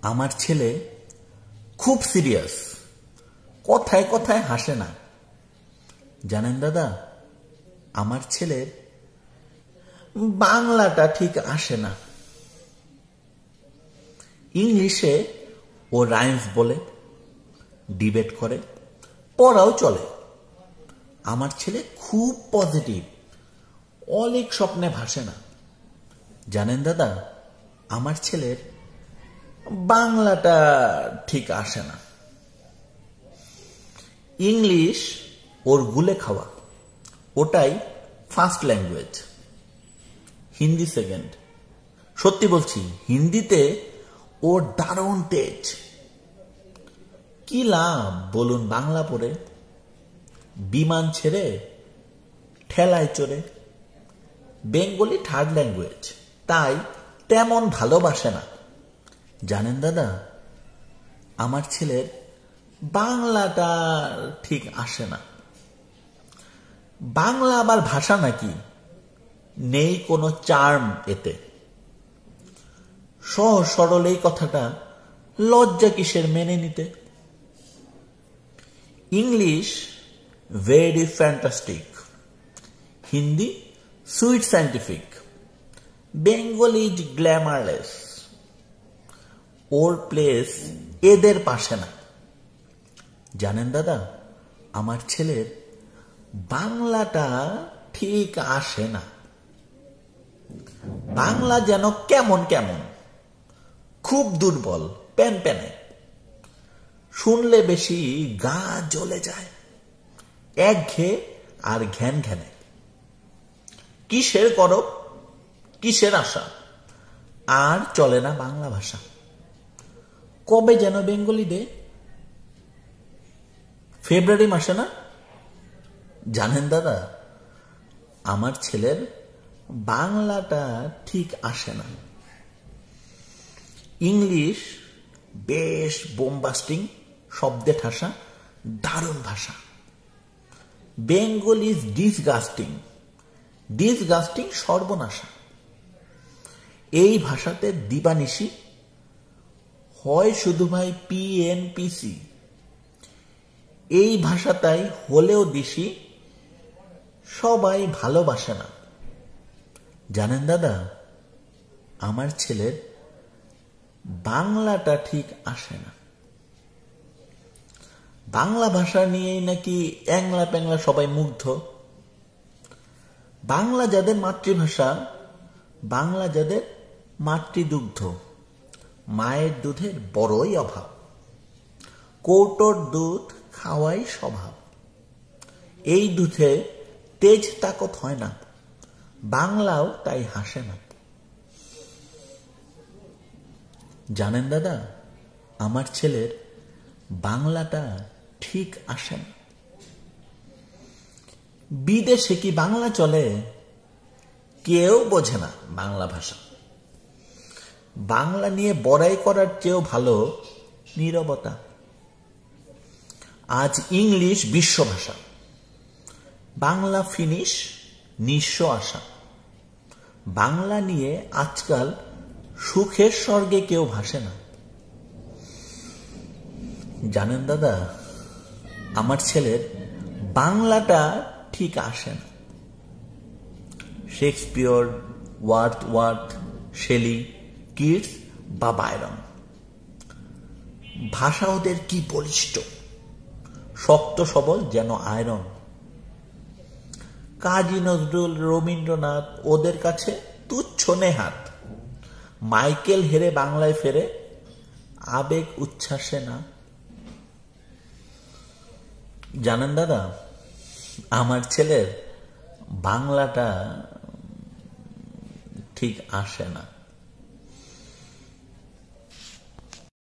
আমার ছেলে খুব সিরিয়াস, কথায় কথায় হাসে না। জানেন দাদা, আমার ছেলের বাংলাটা ঠিক আসে না। ইংলিশে ও রাইমস বলে, ডিবেট করে, পড়াও চলে। আমার ছেলে খুব পজিটিভ, অনেক স্বপ্নে ভাসে না। জানেন দাদা, আমার ছেলের বাংলাটা ঠিক আসে না। ইংলিশ ওর গুলে খাওয়া, ওটাই ফার্স্ট ল্যাঙ্গুয়েজ, হিন্দি সেকেন্ড। সত্যি বলছি, হিন্দিতে ওর দারুণ তেজ। কি লাভ বলুন বাংলা পড়ে? বিমান ছেড়ে ঠেলায় চড়ে। বেঙ্গলি থার্ড ল্যাঙ্গুয়েজ, তাই তেমন ভালোবাসে না। জানেন দাদা, আমার ছেলের বাংলাটা ঠিক আসে না। বাংলা আবার ভাষা নাকি? নেই কোনো চার্ম এতে। সহজ সরল এই কথাটা লজ্জা কিসের মেনে নিতে? English very fantastic, Hindi sweet scientific, Bengali glamourless. ওর প্লেস এদের পাশে না। জানেন দাদা, আমার ছেলের বাংলাটা ঠিক আসে না। বাংলা যেন কেমন কেমন, খুব দুর্বল, প্যানপ্যানে। শুনলে বেশি গা জ্বলে যায়, একঘেয়ে আর ঘ্যান ঘ্যানে। কিসের করব, কিসের আশা, আর চলে না বাংলা ভাষা। কবে যেন বেঙ্গলি ডে? ফেব্রুয়ারি মাসে না? জানেন দাদা, আমার ছেলের বাংলাটা ঠিক আসে না। ইংলিশ বেশ বোমবাস্টিং, শব্দে ঠাসা, দারুণ ভাষা। বেঙ্গল ইজ ডিসগাস্টিং, ডিসগাস্টিং সর্বনাশা। এই ভাষাতে দিবানিশি হয় শুধু ভাই পিএনপিসি। এই ভাষাটাই হলেও দিশি, সবাই ভালোবাসে না। জানেন দাদা, আমার ছেলের বাংলাটা ঠিক আসে না। বাংলা ভাষা নিয়েই নাকি অ্যাংলা প্যাংলা সবাই মুগ্ধ। বাংলা যাদের মাতৃভাষা, বাংলা যাদের মাতৃদুগ্ধ, মায়ের দুধের বড়ই অভাব। কৌটোর দুধ খাওয়াই স্বভাব। এই দুধে তেজ তাকত হয় না, বাংলাও তাই হাসে না। জানেন দাদা, আমার ছেলের বাংলাটা ঠিক আসে না। বিদেশে কি বাংলা চলে? কেউ বোঝে না বাংলা ভাষা। বাংলা নিয়ে বড়াই করার চেয়েও ভালো নীরবতা। আজ ইংলিশ বিশ্বভাষা, বাংলা ফিনিশ নিঃস্ব আশা। বাংলা নিয়ে আজকাল সুখের স্বর্গে কেউ ভাসে না। জানেন দাদা, আমার ছেলের বাংলাটা ঠিক আসে না। শেক্সপিয়র, ওয়ার্থওয়ার্থ, শেলি, কিটস বা বায়রন, ভাষা ওদের কি বলিষ্ঠ, শক্ত সবল যেন আয়রন। কাজী নজরুল, রবীন্দ্রনাথ ওদের কাছে তুচ্ছ নেহাত। মাইকেল হেরে বাংলায় ফেরে, আবেগ উচ্ছ্বাসে না। জানেন দাদা, আমার ছেলের বাংলাটা ঠিক আসে না।